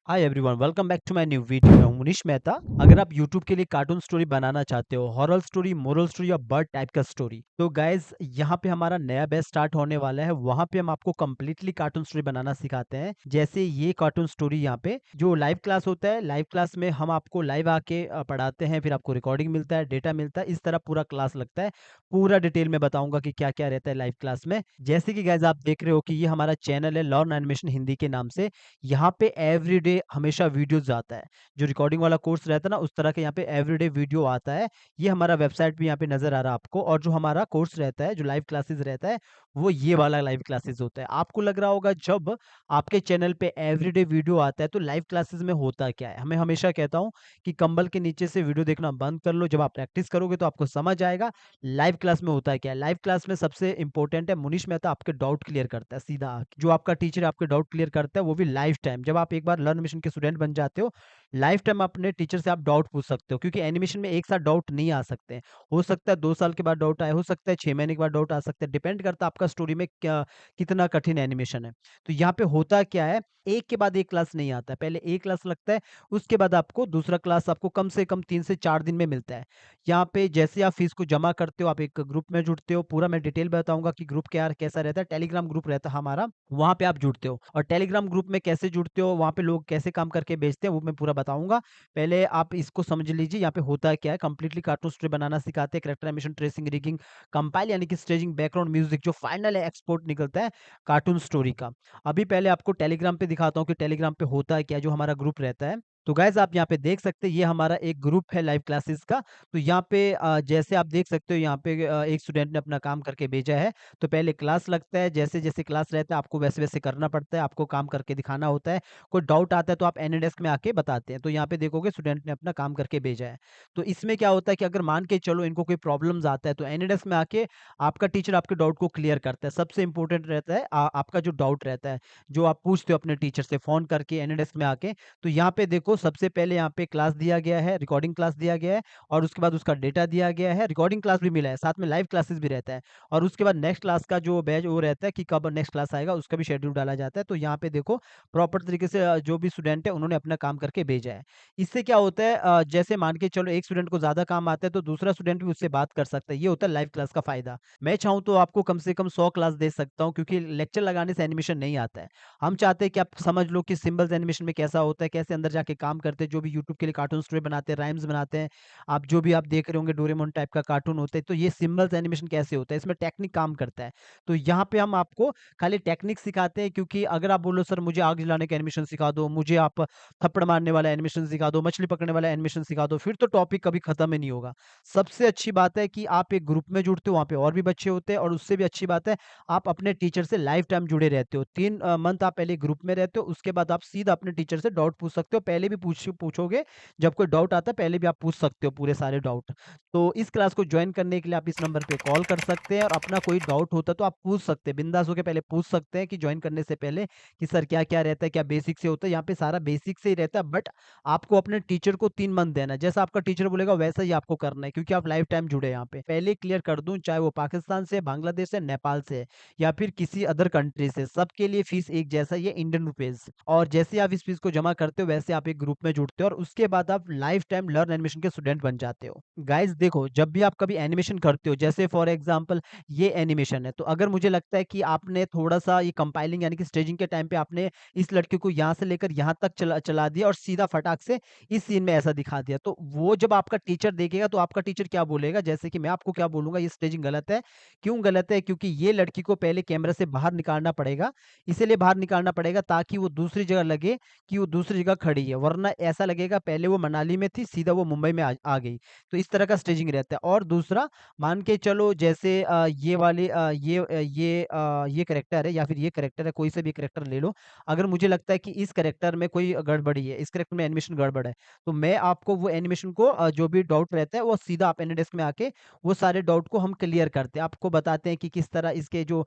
Hi everyone, welcome back to my new video. मैं हूं मुनीश मेहता। अगर आप यूट्यूब के लिए कार्टून स्टोरी बनाना चाहते हो, हॉरर स्टोरी, मोरल स्टोरी या बर्ड टाइप का स्टोरी, तो गाइस यहाँ पे हमारा नया बैच स्टार्ट होने वाला है। वहाँ पे हम आपको कम्प्लीटली कार्टून स्टोरी बनाना सिखाते हैं। जैसे ये कार्टून स्टोरी यहाँ पे जो लाइव क्लास होता है, लाइव क्लास में हम आपको लाइव आके पढ़ाते हैं, फिर आपको रिकॉर्डिंग मिलता है, डेटा मिलता है, इस तरह पूरा क्लास लगता है। पूरा डिटेल में बताऊंगा कि क्या क्या रहता है लाइव क्लास में। जैसे कि गाइज आप देख रहे हो कि ये हमारा चैनल है लर्न एनिमेशन हिंदी के नाम से। यहाँ पे एवरीडे हमेशा वीडियोस आता है। जो रिकॉर्डिंग वाला कोर्स रहता है ना, उस तरह के यहाँ पे एवरीडे वीडियो आता है। ये हमारा वेबसाइट भी यहाँ पे नज़र आ रहा है आपको। और जो हमारा कोर्स रहता है, जो लाइव क्लासेस रहता है, वो ये वाला लाइव क्लासेस होता है। आपको लग रहा होगा जब आपके चैनल पे एवरीडे वीडियो आता है तो लाइव क्लासेस में होता क्या है? मैं हमेशा कहता हूँ कि कंबल के नीचे से वीडियो देखना बंद कर लो। जब आप प्रैक्टिस करोगे तो आपको समझ आएगा लाइव क्लास में होता क्या है। लाइव क्लास में सबसे इंपॉर्टेंट है, मुनीश मेहता आपके डाउट क्लियर करता है सीधा आके। जो आपका टीचर आपके डाउट क्लियर करता है वो भी लाइफ टाइम। जब आप एक बार लर्न मिशन के स्टूडेंट बन जाते हो, लाइफ टाइम अपने टीचर से आप डाउट पूछ सकते हो, क्योंकि एनिमेशन में एक साथ डाउट नहीं आ सकते हैं। हो सकता है 2 साल के बाद डाउट आए, हो सकता है 6 महीने के बाद डाउट आ सकता है। डिपेंड करता है आपका स्टोरी में क्या कितना कठिन एनिमेशन है। तो यहाँ पे होता क्या है, एक के बाद एक क्लास नहीं आता है। पहले एक क्लास लगता है, उसके बाद आपको दूसरा क्लास आपको कम से कम 3 से 4 दिन में मिलता है। यहाँ पे जैसे आप फीस को जमा करते हो, आप एक ग्रुप में जुड़ते हो। पूरा मैं डिटेल बताऊंगा कि ग्रुप क्या कैसा रहता है। टेलीग्राम ग्रुप रहता है हमारा, वहाँ पे आप जुड़ते हो। और टेलीग्राम ग्रुप में कैसे जुड़ते हो, वहाँ पे लोग कैसे काम करके बेचते हैं, वो मैं पूरा बताऊंगा। पहले आप इसको समझ लीजिए यहाँ पे होता क्या है। कंप्लीटली कार्टून स्टोरी बनाना सिखाते हैं, character animation, tracing, rigging, compile यानी कि स्टेजिंग, बैकग्राउंड म्यूजिक, जो फाइनल है एक्सपोर्ट निकलता है कार्टून स्टोरी का। अभी पहले आपको टेलीग्राम पे दिखाता हूँ कि टेलीग्राम पे होता है क्या, जो हमारा ग्रुप रहता है। तो गाइज आप यहाँ पे देख सकते हैं, ये हमारा एक ग्रुप है लाइव क्लासेस का। तो यहाँ पे जैसे आप देख सकते हो, यहाँ पे एक स्टूडेंट ने अपना काम करके भेजा है। तो पहले क्लास लगता है, जैसे-जैसे क्लास रहता है आपको वैसे-वैसे करना पड़ता है, आपको काम करके दिखाना होता है। कोई डाउट आता है तो आप एनीडेस्क में आके बताते हैं। तो यहाँ पे देखोगे स्टूडेंट ने अपना काम करके भेजा है। तो इसमें क्या होता है कि अगर मान के चलो इनको कोई प्रॉब्लम्स आता है, तो एनीडेस्क में आके आपका टीचर आपके डाउट को क्लियर करता है। सबसे इम्पोर्टेंट रहता है आपका जो डाउट रहता है, जो आप पूछते हो अपने टीचर से फ़ोन करके एनीडेस्क में आके। तो यहाँ पे देखो, सबसे पहले यहाँ पे क्लास दिया गया है, रिकॉर्डिंग क्लास दिया गया है, और उसके बाद उसका डेटा दिया गया है। रिकॉर्डिंग क्लास भी मिला है, साथ में लाइव क्लासेस भी रहता है। और उसके बाद नेक्स्ट क्लास का जो बैच वो रहता है कि कब नेक्स्ट क्लास आएगा, उसका भी शेड्यूल डाला जाता है। तो यहाँ पे देखो प्रॉपर तरीके से जो भी स्टूडेंट है उन्होंने अपना काम करके भेजा है। इससे क्या होता है, जैसे मान के चलो एक स्टूडेंट को ज़्यादा काम आता है तो दूसरा स्टूडेंट भी उससे बात कर सकता है। ये होता है लाइव क्लास का फ़ायदा। मैं चाहूँ तो आपको कम से कम 100 क्लास दे सकता हूँ, क्योंकि लेक्चर लगाने से एनिमेशन नहीं आता है। हम चाहते हैं कि आप समझ लो कि सिंबल्स एनिमेशन में कैसा होता है, कैसे अंदर जाके काम करते हैं। जो भी यूट्यूब के लिए कार्टून स्टोरी बनाते हैं, राइम्स बनाते हैं, आप जो भी आप देख रहे होंगे डोरेमोन टाइप का कार्टून होता है, तो ये सिंबल्स एनिमेशन कैसे होता है, इसमें टेक्निक काम करता है। तो यहाँ पे हम आपको खाली टेक्निक सिखाते हैं, क्योंकि अगर आप बोलो सर मुझे आग जलाने का एनिमेशन सिखा दो, मुझे आप थप्पड़ मारने वाला एनिमेशन सिखा दो, मछली पकड़ने वाला एनिमेशन सिखा दो, फिर तो टॉपिक कभी खत्म ही नहीं होगा। सबसे अच्छी बात है कि आप एक ग्रुप में जुड़ते हो, वहाँ पे और भी बच्चे होते हैं, और उससे भी अच्छी बात है आप अपने टीचर से लाइफ टाइम जुड़े रहते हो। 3 मंथ आप पहले ग्रुप में रहते हो, उसके बाद आप सीधा अपने टीचर से डाउट पूछ सकते हो। पहले भी पूछोगे, जब कोई डाउट आता है पहले भी आप पूछ सकते हो पूरे सारे डाउट। तो इस क्लास को जॉइन करने के लिए आप इस नंबर पे कॉल कर सकते हैं, और अपना कोई डाउट होता है तो आप पूछ सकते हैं। बिंदास होके पहले पूछ सकते हैं कि जॉइन करने से पहले कि सर क्या-क्या रहता है, क्या बेसिक से होता है। यहाँ पे सारा बेसिक से ही रहता है, बट आपको अपने टीचर को 3 मंथ देना है। जैसा आपका टीचर बोलेगा वैसा ही आपको करना है, क्योंकि आप लाइफ टाइम जुड़े हैं यहाँ पे। पहले क्लियर कर दूँ, चाहे वो पाकिस्तान से, बांग्लादेश से, नेपाल से है, या फिर किसी अदर कंट्री से, सबके लिए फीस एक जैसा ही है, इंडियन रुपीज़। और जैसे आप इस फीस को जमा करते हो वैसे आप एक ग्रुप में जुड़ते हो, और उसके बाद आप लाइफ टाइम लर्न एनिमेशन के स्टूडेंट बन जाते हो। गाइस देखो, जब भी आप कभी एनिमेशन करते हो, जैसे फॉर एग्जांपल ये एनिमेशन है, तो अगर मुझे लगता है कि आपने थोड़ा-सा ये कंपाइलिंग यानी कि स्टेजिंग के टाइम पे आपने इस लड़के को यहाँ से लेकर यहाँ तक चला चला दिया और सीधा फटाक से इस सीन में ऐसा दिखा दिया, तो वो जब आपका टीचर देखेगा तो आपका टीचर क्या बोलेगा? जैसे कि मैं आपको क्या बोलूँगा, ये स्टेजिंग गलत है। क्यों गलत है? क्योंकि ये लड़की को पहले कैमरा से बाहर निकालना पड़ेगा, इसीलिए बाहर निकालना पड़ेगा ताकि वो दूसरी जगह लगे कि वो दूसरी जगह खड़ी है, वरना ऐसा लगेगा पहले वो मनाली में थी, सीधा वो मुंबई में आ गई। तो इस तरह का स्टेजिंग रहता है। और दूसरा, मान के चलो जैसे ये वाले ये कैरेक्टर है या फिर ये कैरेक्टर है, कोई से भी कैरेक्टर ले लो। अगर मुझे लगता है कि इस कैरेक्टर में कोई गड़बड़ी है, इस कैरेक्टर में एनिमेशन गड़बड़ है, तो मैं आपको वो एनिमेशन को जो भी डाउट रहता है वो सीधा आप एनीडेस्क में आके वो सारे डाउट को हम क्लियर करते हैं। आपको बताते हैं कि किस तरह इसके जो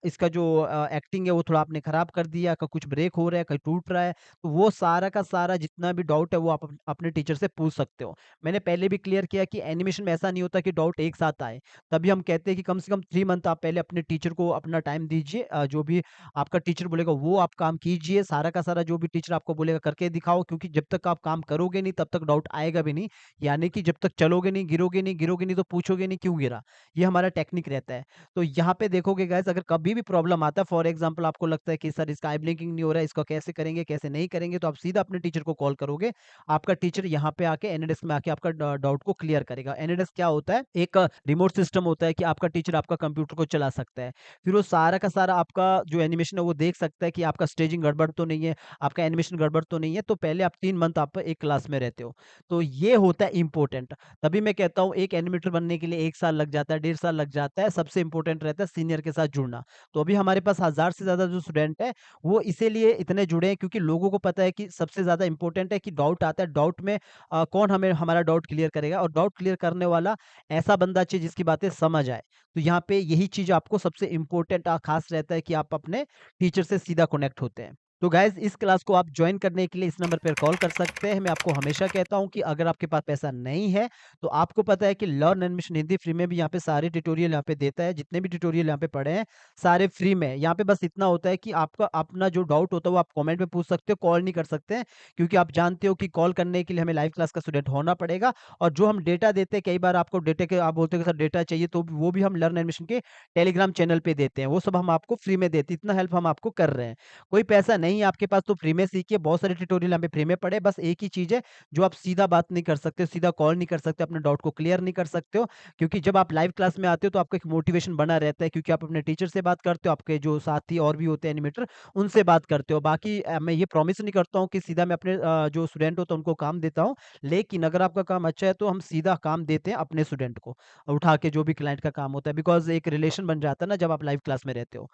इसका जो एक्टिंग है वो थोड़ा आपने खराब कर दिया, कहीं कुछ ब्रेक हो रहा है, कहीं टूट रहा है। तो वो सारा का सारा सारा जितना भी डाउट है वो आप अपने टीचर से पूछ सकते हो। मैंने पहले भी क्लियर किया कि एनिमेशन में ऐसा नहीं होता कि डाउट एक साथ आए। तभी हम कहते हैं कि कम से कम 3 मंथ आप पहले अपने टीचर को अपना टाइम दीजिए। जो भी आपका टीचर बोलेगा वो आप काम कीजिए। सारा का सारा जो भी टीचर आपको बोलेगा करके दिखाओ, क्योंकि जब तक आप काम करोगे नहीं तब तक डाउट आएगा भी नहीं। यानी कि जब तक चलोगे नहीं, गिरोगे नहीं तो पूछोगे नहीं क्यों गिरा? ये हमारा टेक्निक रहता है। तो यहाँ पे देखोगे गाइस, अगर कभी भी प्रॉब्लम आता है, फॉर एग्जांपल आपको लगता है कि सर इसका आई ब्लिंकिंग नहीं हो रहा है, इसको कैसे करेंगे, कैसे नहीं करेंगे, तो आप सीधा अपने टीचर को कॉल करोगे। आपका टीचर यहाँ पे आके एनएडेस्क में आके आपका डाउट को क्लियर करेगा। एनएडेस्क क्या होता है? एक रिमोट सिस्टम होता है कि आपका टीचर आपका कंप्यूटर को चला सकता है। फिर वो सारा का सारा आपका जो एनिमेशन है वो देख सकता है कि आपका स्टेजिंग गड़बड़ तो नहीं है, आपका एनिमेशन गड़बड़ तो नहीं है। तो पहले आप 3 मंथ आप एक क्लास में रहते हो। तो ये होता है इम्पोर्टेंट। तभी मैं कहता हूँ एक एनिमेटर बनने के लिए 1 साल लग जाता है, 1.5 साल लग जाता है। सबसे इम्पोर्टेंट रहता है सीनियर के साथ जुड़ना। तो अभी हमारे पास 1000 से ज़्यादा जो स्टूडेंट हैं, वो इसीलिए इतने जुड़े हैं क्योंकि लोगों को पता है कि सबसे ज़्यादा इम्पोर्टेंट है कि डाउट आता है, डाउट में कौन हमें हमारा डाउट क्लियर करेगा, और डाउट क्लियर करने वाला ऐसा बंदा चाहिए जिसकी बातें समझ आए। तो यहाँ पे यही चीज़ आपको सबसे इम्पोर्टेंट ख़ास रहता है कि आप अपने टीचर से सीधा कनेक्ट होते हैं। तो गाइज़ इस क्लास को आप जॉइन करने के लिए इस नंबर पर कॉल कर सकते हैं। मैं आपको हमेशा कहता हूँ कि अगर आपके पास पैसा नहीं है, तो आपको पता है कि लर्न एनिमेशन हिंदी फ्री में भी यहाँ पे सारे ट्यूटोरियल यहाँ पे देता है। जितने भी ट्यूटोरियल यहाँ पे पड़े हैं, सारे फ्री में। यहाँ पे बस इतना होता है कि आपका अपना जो डाउट होता है वो आप कमेंट में पूछ सकते हो, कॉल नहीं कर सकते हैं। क्योंकि आप जानते हो कि कॉल करने के लिए हमें लाइव क्लास का स्टूडेंट होना पड़ेगा, और जो हम डेटा देते हैं, कई बार आपको डेटा के आप बोलते हो कि सर डेटा चाहिए, तो वो भी हम लर्न एनिमेशन के टेलीग्राम चैनल पे देते हैं। वो सब हम आपको फ्री में देते हैं। इतना हेल्प हम आपको कर रहे हैं। कोई पैसा नहीं है आपके पास तो फ्री में सीखिए। बहुत सारे ट्यूटोरियल यहाँ पे फ्री में पड़े हैं। बस एक ही चीज़ है, जो आप सीधा बात नहीं कर सकते, सीधा कॉल नहीं कर सकते, अपने डाउट को क्लियर नहीं कर सकते हो। क्योंकि जब आप लाइव क्लास में आते हो तो आपका एक मोटिवेशन बना रहता है, क्योंकि आप अपने टीचर से बात करते हो, आपके जो साथी और भी होते हैं एनिमेटर, उनसे बात करते हो। बाकी मैं ये प्रॉमिस नहीं करता हूँ कि सीधा मैं अपने जो स्टूडेंट होता है उनको काम देता हूँ। लेकिन अगर आपका काम अच्छा है तो हम सीधा काम देते हैं अपने स्टूडेंट को, उठा के जो भी क्लाइंट का काम होता है, बिकॉज़ एक रिलेशन बन जाता है ना जब आप लाइव क्लास में रहते हो।